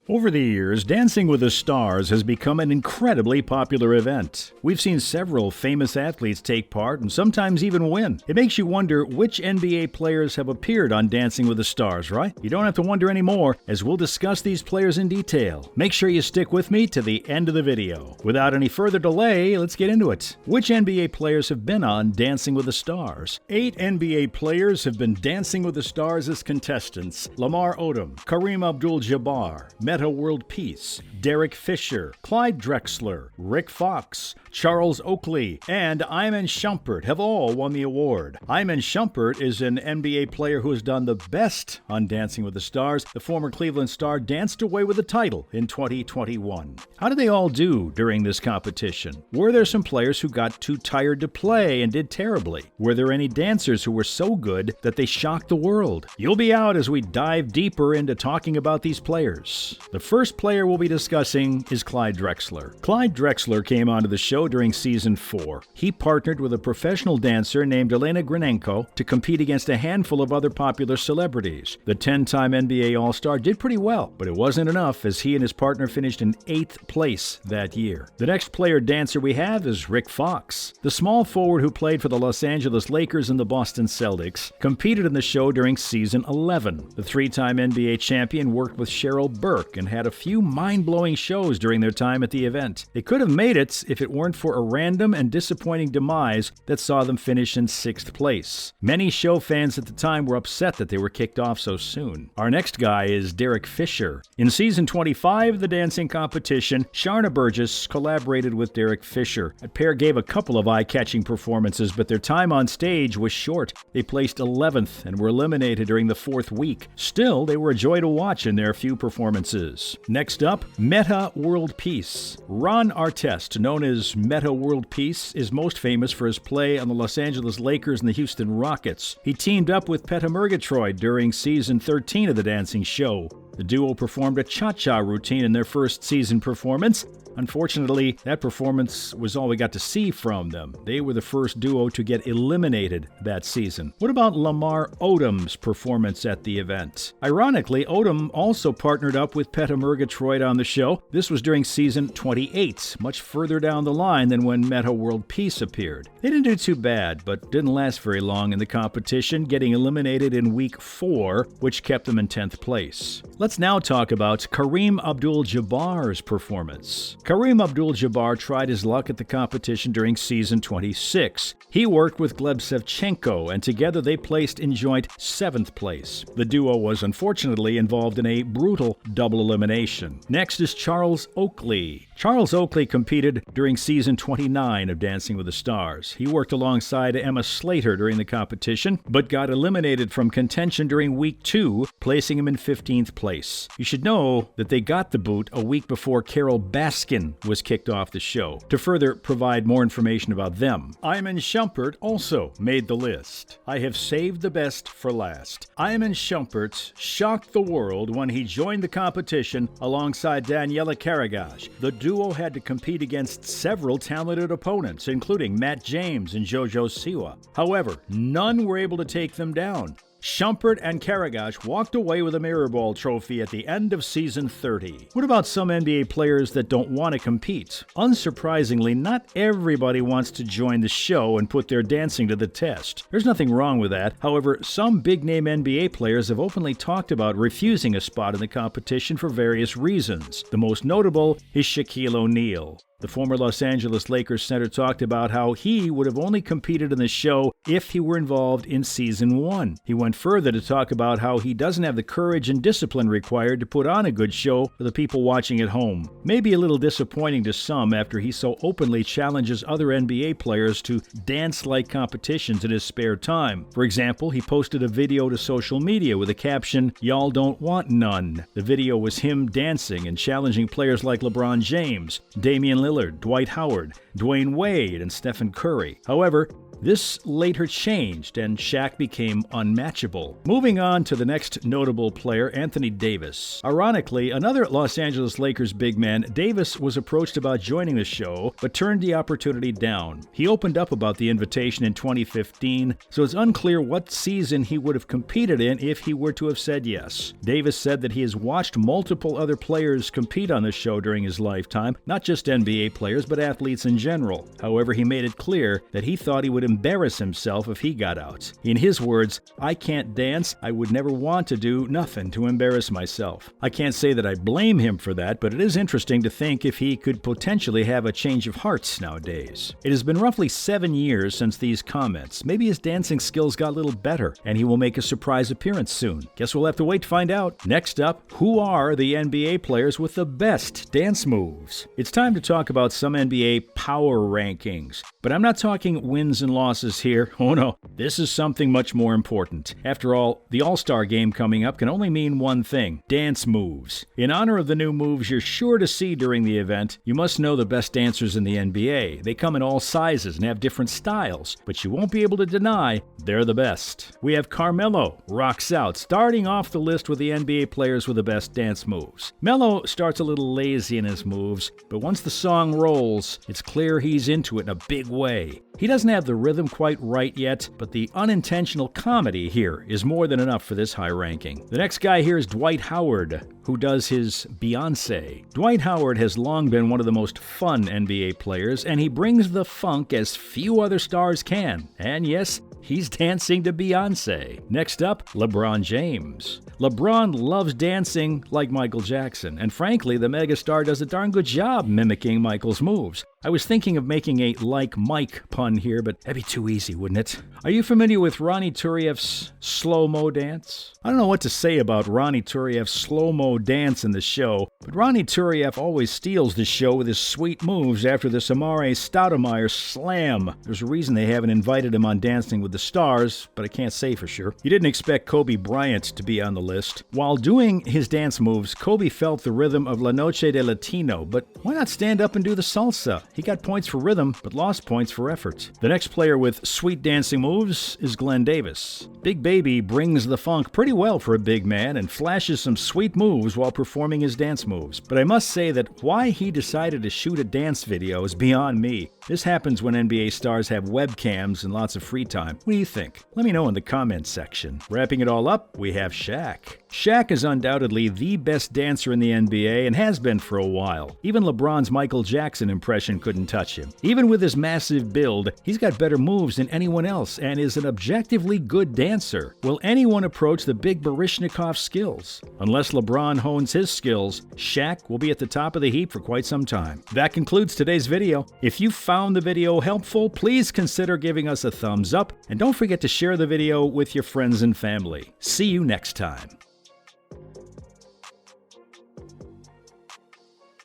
Over the years, Dancing with the Stars has become an incredibly popular event. We've seen several famous athletes take part and sometimes even win. It makes you wonder which NBA players have appeared on Dancing with the Stars, right? You don't have to wonder anymore, as we'll discuss these players in detail. Make sure you stick with me to the end of the video. Without any further delay, let's get into it. Which NBA players have been on Dancing with the Stars? 8 NBA players have been Dancing with the Stars as contestants: Lamar Odom, Kareem Abdul-Jabbar, Metta World Peace, Derek Fisher, Clyde Drexler, Rick Fox, Charles Oakley, and Iman Shumpert have all won the award. Iman Shumpert is an NBA player who has done the best on Dancing with the Stars. The former Cleveland star danced away with the title in 2021. How did they all do during this competition? Were there some players who got too tired to play and did terribly? Were there any dancers who were so good that they shocked the world? You'll be out as we dive deeper into talking about these players. The first player we'll be discussing is Clyde Drexler. Clyde Drexler came onto the show during Season 4. He partnered with a professional dancer named Elena Grinenko to compete against a handful of other popular celebrities. The 10-time NBA All-Star did pretty well, but it wasn't enough as he and his partner finished in 8th place that year. The next player dancer we have is Rick Fox. The small forward who played for the Los Angeles Lakers and the Boston Celtics competed in the show during Season 11. The 3-time NBA champion worked with Cheryl Burke and had a few mind-blowing shows during their time at the event. They could have made it if it weren't for a random and disappointing demise that saw them finish in 6th place. Many show fans at the time were upset that they were kicked off so soon. Our next guy is Derek Fisher. In Season 25 of the dancing competition, Sharna Burgess collaborated with Derek Fisher. The pair gave a couple of eye-catching performances, but their time on stage was short. They placed 11th and were eliminated during the 4th week. Still, they were a joy to watch in their few performances. Next up, Metta World Peace. Ron Artest, known as Metta World Peace, is most famous for his play on the Los Angeles Lakers and the Houston Rockets. He teamed up with Peta Murgatroyd during Season 13 of the dancing show. The duo performed a cha-cha routine in their first season performance. Unfortunately, that performance was all we got to see from them. They were the first duo to get eliminated that season. What about Lamar Odom's performance at the event? Ironically, Odom also partnered up with Peta Murgatroyd on the show. This was during Season 28, much further down the line than when Metta World Peace appeared. They didn't do too bad, but didn't last very long in the competition, getting eliminated in Week 4, which kept them in 10th place. Let's now talk about Kareem Abdul-Jabbar's performance. Kareem Abdul-Jabbar tried his luck at the competition during Season 26. He worked with Gleb Savchenko, and together they placed in joint 7th place. The duo was unfortunately involved in a brutal double elimination. Next is Charles Oakley. Charles Oakley competed during Season 29 of Dancing with the Stars. He worked alongside Emma Slater during the competition, but got eliminated from contention during Week 2, placing him in 15th place. You should know that they got the boot a week before Carol Baskin was kicked off the show. To further provide more information about them, Iman Shumpert also made the list. I have saved the best for last. Iman Shumpert shocked the world when he joined the competition alongside Daniela Karagash. The duo had to compete against several talented opponents, including Matt James and JoJo Siwa. However, none were able to take them down. Shumpert and Karagash walked away with a Mirror Ball trophy at the end of Season 30. What about some NBA players that don't want to compete? Unsurprisingly, not everybody wants to join the show and put their dancing to the test. There's nothing wrong with that. However, some big-name NBA players have openly talked about refusing a spot in the competition for various reasons. The most notable is Shaquille O'Neal. The former Los Angeles Lakers center talked about how he would have only competed in the show if he were involved in Season 1. He went further to talk about how he doesn't have the courage and discipline required to put on a good show for the people watching at home. Maybe a little disappointing to some after he so openly challenges other NBA players to dance-like competitions in his spare time. For example, he posted a video to social media with a caption, "Y'all don't want none." The video was him dancing and challenging players like LeBron James, Damian Lillard, Dwight Howard, Dwayne Wade, and Stephen Curry. However, This later changed, and Shaq became unmatchable. Moving on to the next notable player, Anthony Davis. Ironically, another Los Angeles Lakers big man, Davis was approached about joining the show, but turned the opportunity down. He opened up about the invitation in 2015, so it's unclear what season he would have competed in if he were to have said yes. Davis said that he has watched multiple other players compete on the show during his lifetime, not just NBA players, but athletes in general. However, he made it clear that he thought he would embarrass himself if he got out. In his words, "I can't dance. I would never want to do nothing to embarrass myself." I can't say that I blame him for that, but it is interesting to think if he could potentially have a change of heart nowadays. It has been roughly 7 years since these comments. Maybe his dancing skills got a little better, and he will make a surprise appearance soon. Guess we'll have to wait to find out. Next up, who are the NBA players with the best dance moves? It's time to talk about some NBA power rankings. But I'm not talking wins and losses here. Oh no, this is something much more important. After all, the All-Star game coming up can only mean one thing: dance moves. In honor of the new moves you're sure to see during the event, you must know the best dancers in the NBA. They come in all sizes and have different styles, but you won't be able to deny they're the best. We have Carmelo rocks out, starting off the list with the NBA players with the best dance moves. Melo starts a little lazy in his moves, but once the song rolls, it's clear he's into it in a big way. He doesn't have the rhythm quite right yet, but the unintentional comedy here is more than enough for this high ranking. The next guy here is Dwight Howard, who does his Beyoncé. Dwight Howard has long been one of the most fun NBA players, and he brings the funk as few other stars can. And yes, he's dancing to Beyoncé. Next up, LeBron James. LeBron loves dancing like Michael Jackson, and frankly, the megastar does a darn good job mimicking Michael's moves. I was thinking of making a like Mike pun here, but that'd be too easy, wouldn't it? Are you familiar with Ronnie Turiaf's slow-mo dance? I don't know what to say about Ronnie Turiaf's slow-mo dance in the show, but Ronnie Turiaf always steals the show with his sweet moves after the Amare Stoudemire slam. There's a reason they haven't invited him on Dancing with the Stars, but I can't say for sure. You didn't expect Kobe Bryant to be on the list. While doing his dance moves, Kobe felt the rhythm of La Noche de Latino, but why not stand up and do the salsa? He got points for rhythm, but lost points for effort. The next player with sweet dancing moves is Glenn Davis. Big Baby brings the funk pretty well for a big man and flashes some sweet moves while performing his dance moves. But I must say that why he decided to shoot a dance video is beyond me. This happens when NBA stars have webcams and lots of free time. What do you think? Let me know in the comments section. Wrapping it all up, we have Shaq. Shaq is undoubtedly the best dancer in the NBA and has been for a while. Even LeBron's Michael Jackson impression couldn't touch him. Even with his massive build, he's got better moves than anyone else and is an objectively good dancer. Will anyone approach the big Baryshnikov skills? Unless LeBron hones his skills, Shaq will be at the top of the heap for quite some time. That concludes today's video. If you found the video helpful, please consider giving us a thumbs up and don't forget to share the video with your friends and family. See you next time.